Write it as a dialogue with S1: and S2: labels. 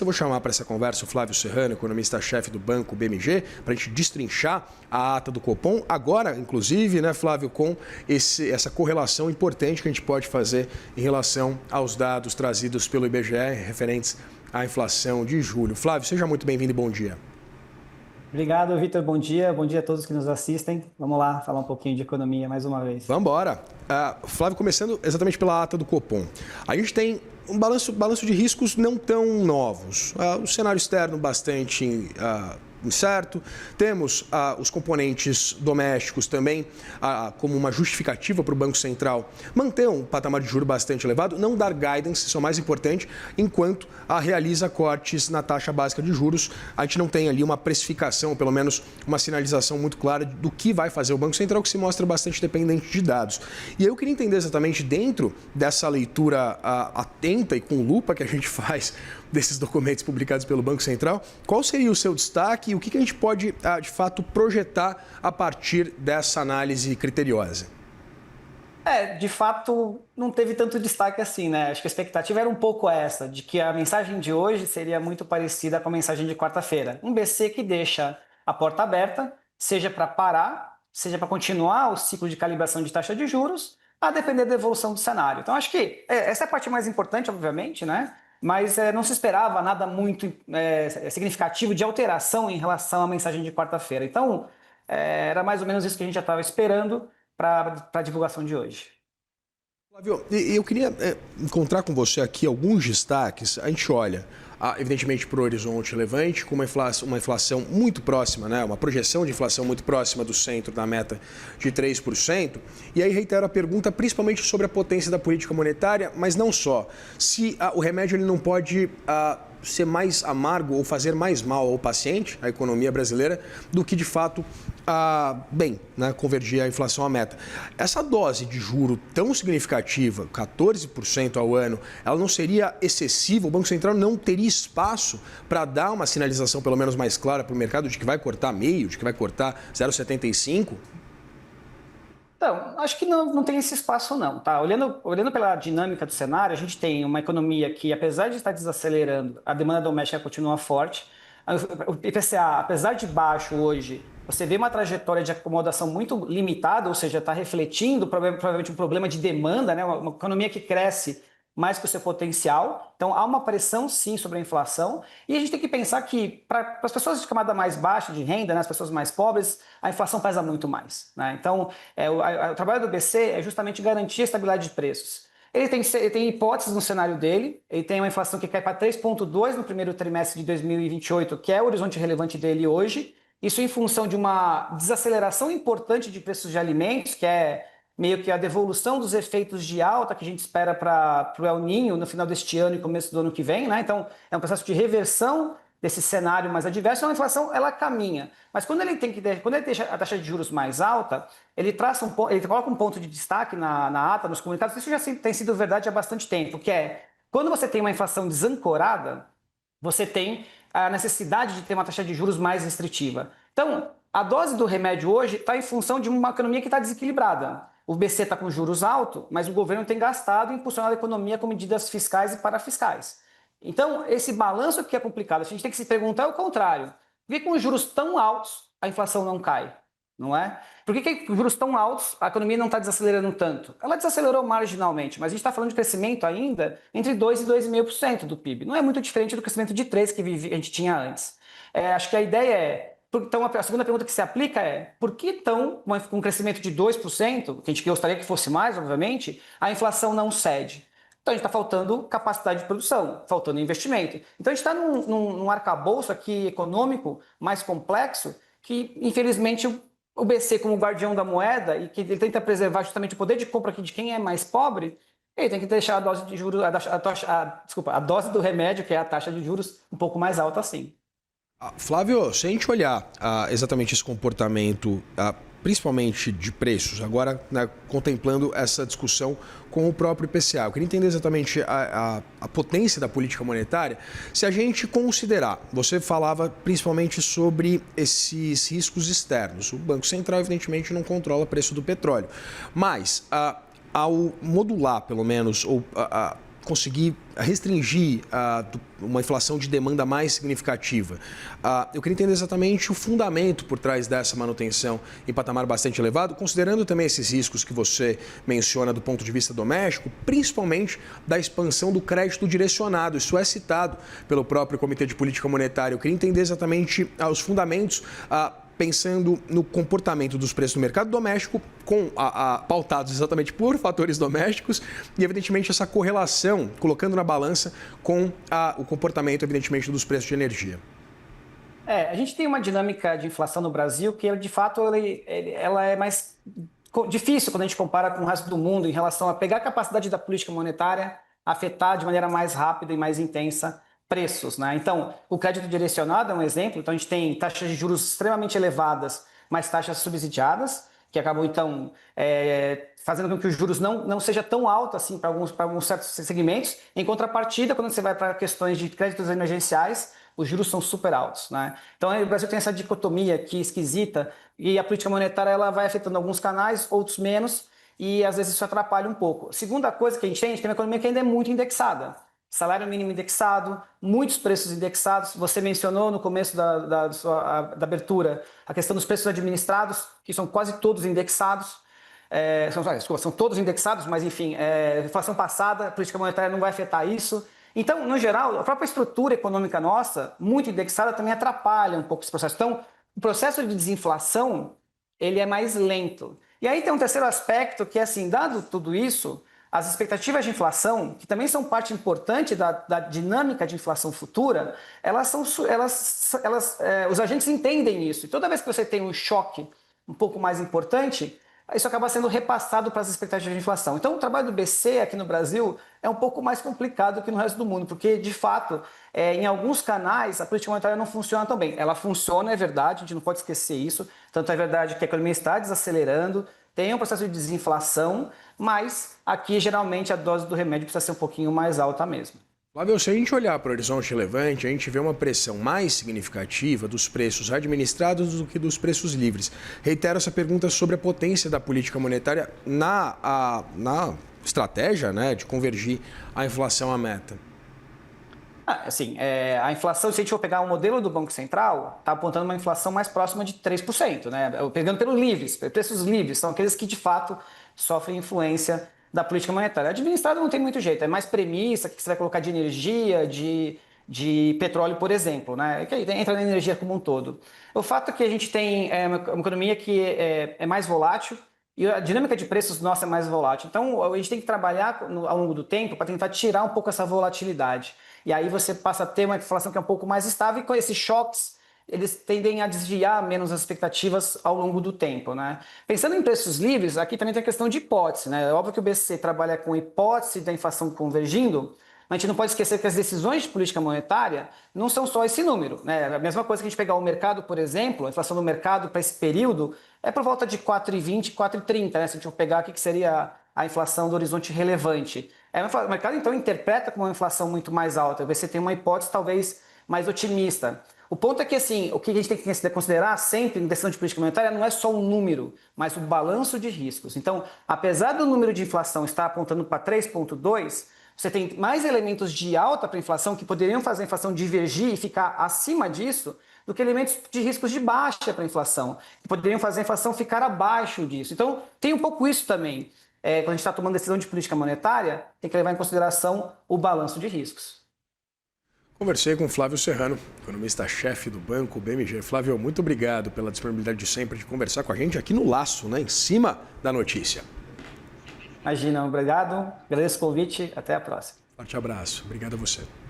S1: Eu vou chamar para essa conversa o Flávio Serrano, economista-chefe do Banco BMG, para a gente destrinchar a ata do Copom. Agora, inclusive, né, Flávio, com essa correlação importante que a gente pode fazer em relação aos dados trazidos pelo IBGE referentes à inflação de julho. Flávio, seja muito bem-vindo e bom dia.
S2: Obrigado, Vitor. Bom dia. Bom dia a todos que nos assistem. Vamos lá falar um pouquinho de economia mais uma vez.
S1: Vamos embora. Flávio, começando exatamente pela ata do Copom. A gente tem um balanço de riscos não tão novos. O cenário externo bastante incerto. Temos os componentes domésticos também como uma justificativa para o Banco Central manter um patamar de juros bastante elevado, não dar guidance, isso é o mais importante, enquanto realiza cortes na taxa básica de juros. A gente não tem ali uma precificação, pelo menos uma sinalização muito clara do que vai fazer o Banco Central, que se mostra bastante dependente de dados. E eu queria entender exatamente dentro dessa leitura atenta e com lupa que a gente faz desses documentos publicados pelo Banco Central, qual seria o seu destaque e o que a gente pode, de fato, projetar a partir dessa análise criteriosa?
S2: De fato, não teve tanto destaque assim, né? Acho que a expectativa era um pouco essa, de que a mensagem de hoje seria muito parecida com a mensagem de quarta-feira. Um BC que deixa a porta aberta, seja para parar, seja para continuar o ciclo de calibração de taxa de juros, a depender da evolução do cenário. Então, acho que essa é a parte mais importante, obviamente, né? Mas não se esperava nada muito significativo de alteração em relação à mensagem de quarta-feira. Então, era mais ou menos isso que a gente já estava esperando para a divulgação de hoje.
S1: Flávio, eu queria encontrar com você aqui alguns destaques. A gente olha, evidentemente, para o horizonte relevante, com uma inflação muito próxima, né? Uma projeção de inflação muito próxima do centro da meta de 3%. E aí reitero a pergunta principalmente sobre a potência da política monetária, mas não só. Se o remédio ele não pode ser mais amargo ou fazer mais mal ao paciente, à economia brasileira, do que de fato convergir a inflação à meta. Essa dose de juro tão significativa, 14% ao ano, ela não seria excessiva? O Banco Central não teria espaço para dar uma sinalização pelo menos mais clara para o mercado de que vai cortar meio, de que vai cortar 0,75%?
S2: Então, acho que não tem esse espaço não, tá? Olhando pela dinâmica do cenário, a gente tem uma economia que, apesar de estar desacelerando, a demanda doméstica continua forte. O IPCA, apesar de baixo hoje, você vê uma trajetória de acomodação muito limitada, ou seja, está refletindo provavelmente um problema de demanda, né? Uma economia que cresce mais que o seu potencial. Então, há uma pressão, sim, sobre a inflação. E a gente tem que pensar que, para as pessoas de camada mais baixa de renda, né, as pessoas mais pobres, a inflação pesa muito mais, né? Então, o trabalho do BC é justamente garantir a estabilidade de preços. Ele tem hipóteses no cenário dele, ele tem uma inflação que cai para 3,2% no primeiro trimestre de 2028, que é o horizonte relevante dele hoje. Isso em função de uma desaceleração importante de preços de alimentos, que é meio que a devolução dos efeitos de alta que a gente espera para o El Niño no final deste ano e começo do ano que vem, né? Então, é um processo de reversão desse cenário mais adverso. Então, a inflação, ela caminha. Mas quando ele deixa a taxa de juros mais alta, ele coloca um ponto de destaque na ata, nos comunicados. Isso já tem sido verdade há bastante tempo, que é, quando você tem uma inflação desancorada, você tem a necessidade de ter uma taxa de juros mais restritiva. Então, a dose do remédio hoje está em função de uma economia que está desequilibrada. O BC está com juros altos, mas o governo tem gastado e impulsionado a economia com medidas fiscais e parafiscais. Então, esse balanço que é complicado, a gente tem que se perguntar o contrário. Por que com os juros tão altos a inflação não cai? Não é? Por que com juros tão altos a economia não está desacelerando tanto? Ela desacelerou marginalmente, mas a gente está falando de crescimento ainda entre 2% e 2,5% do PIB. Não é muito diferente do crescimento de 3% que a gente tinha antes. Acho que a ideia é... Então, a segunda pergunta que se aplica é, por que então, com um crescimento de 2%, que a gente gostaria que fosse mais, obviamente, a inflação não cede? Então, a gente está faltando capacidade de produção, faltando investimento. Então, a gente está num arcabouço aqui econômico mais complexo que, infelizmente, o BC, como guardião da moeda, e que ele tenta preservar justamente o poder de compra aqui de quem é mais pobre, ele tem que deixar a dose de juros, a dose do remédio, que é a taxa de juros, um pouco mais alta assim.
S1: Flávio, se a gente olhar exatamente esse comportamento, principalmente de preços, agora, né, contemplando essa discussão com o próprio IPCA, eu queria entender exatamente a potência da política monetária. Se a gente considerar, você falava principalmente sobre esses riscos externos. O Banco Central, evidentemente, não controla o preço do petróleo, mas ao modular, pelo menos, ou conseguir restringir uma inflação de demanda mais significativa. Eu queria entender exatamente o fundamento por trás dessa manutenção em patamar bastante elevado, considerando também esses riscos que você menciona do ponto de vista doméstico, principalmente da expansão do crédito direcionado. Isso é citado pelo próprio Comitê de Política Monetária. Eu queria entender exatamente os fundamentos, pensando no comportamento dos preços no mercado doméstico, pautados exatamente por fatores domésticos e, evidentemente, essa correlação, colocando na balança com o comportamento, evidentemente, dos preços de energia.
S2: A gente tem uma dinâmica de inflação no Brasil que, de fato, ela é mais difícil quando a gente compara com o resto do mundo em relação a pegar a capacidade da política monetária, afetar de maneira mais rápida e mais intensa preços, né? Então, o crédito direcionado é um exemplo. Então, a gente tem taxas de juros extremamente elevadas, mas taxas subsidiadas, que acabam, então, fazendo com que os juros não seja tão alto assim para alguns certos segmentos. Em contrapartida, quando você vai para questões de créditos emergenciais, os juros são super altos, né? Então, o Brasil tem essa dicotomia aqui esquisita e a política monetária ela vai afetando alguns canais, outros menos, e às vezes isso atrapalha um pouco. Segunda coisa que a gente tem uma economia que ainda é muito indexada. Salário mínimo indexado, muitos preços indexados. Você mencionou no começo da abertura a questão dos preços administrados, que são quase todos indexados. São todos indexados, mas enfim, inflação passada, a política monetária não vai afetar isso. Então, no geral, a própria estrutura econômica nossa, muito indexada, também atrapalha um pouco esse processo. Então, o processo de desinflação, ele é mais lento. E aí tem um terceiro aspecto que é assim, dado tudo isso, as expectativas de inflação, que também são parte importante da dinâmica de inflação futura, os agentes entendem isso. E toda vez que você tem um choque um pouco mais importante, isso acaba sendo repassado para as expectativas de inflação. Então, o trabalho do BC aqui no Brasil é um pouco mais complicado que no resto do mundo, porque, de fato, em alguns canais, a política monetária não funciona tão bem. Ela funciona, é verdade, a gente não pode esquecer isso. Tanto é verdade que a economia está desacelerando, tem um processo de desinflação, mas aqui, geralmente, a dose do remédio precisa ser um pouquinho mais alta mesmo.
S1: Flávio, se a gente olhar para o horizonte relevante, a gente vê uma pressão mais significativa dos preços administrados do que dos preços livres. Reitero essa pergunta sobre a potência da política monetária na estratégia, né, de convergir a inflação à meta.
S2: A inflação, se a gente for pegar o modelo do Banco Central, está apontando uma inflação mais próxima de 3%, né? Pegando pelos livres, preços livres, são aqueles que de fato sofrem influência da política monetária. Administrado não tem muito jeito, é mais premissa que você vai colocar de energia, de petróleo, por exemplo, né? Que entra na energia como um todo. O fato é que a gente tem uma economia que é mais volátil, e a dinâmica de preços nossa é mais volátil. Então, a gente tem que trabalhar ao longo do tempo para tentar tirar um pouco essa volatilidade. E aí você passa a ter uma inflação que é um pouco mais estável e com esses choques, eles tendem a desviar menos as expectativas ao longo do tempo, né? Pensando em preços livres, aqui também tem a questão de hipótese, né? É óbvio que o BC trabalha com hipótese da inflação convergindo, mas a gente não pode esquecer que as decisões de política monetária não são só esse número, né? A mesma coisa que a gente pegar o mercado, por exemplo, a inflação do mercado para esse período é por volta de 4,20, 4,30, né? Se a gente for pegar aqui que seria a inflação do horizonte relevante. O mercado, então, interpreta como uma inflação muito mais alta. Você tem uma hipótese talvez mais otimista. O ponto é que, assim, o que a gente tem que considerar sempre em decisão de política monetária não é só um número, mas o balanço de riscos. Então, apesar do número de inflação estar apontando para 3,2, você tem mais elementos de alta para a inflação que poderiam fazer a inflação divergir e ficar acima disso do que elementos de riscos de baixa para a inflação, que poderiam fazer a inflação ficar abaixo disso. Então, tem um pouco isso também. Quando a gente está tomando decisão de política monetária, tem que levar em consideração o balanço de riscos.
S1: Conversei com Flávio Serrano, economista-chefe do Banco BMG. Flávio, muito obrigado pela disponibilidade de sempre de conversar com a gente aqui no Laço, né, em cima da notícia.
S2: Imagina, obrigado. Agradeço o convite. Até a próxima.
S1: Forte abraço. Obrigado a você.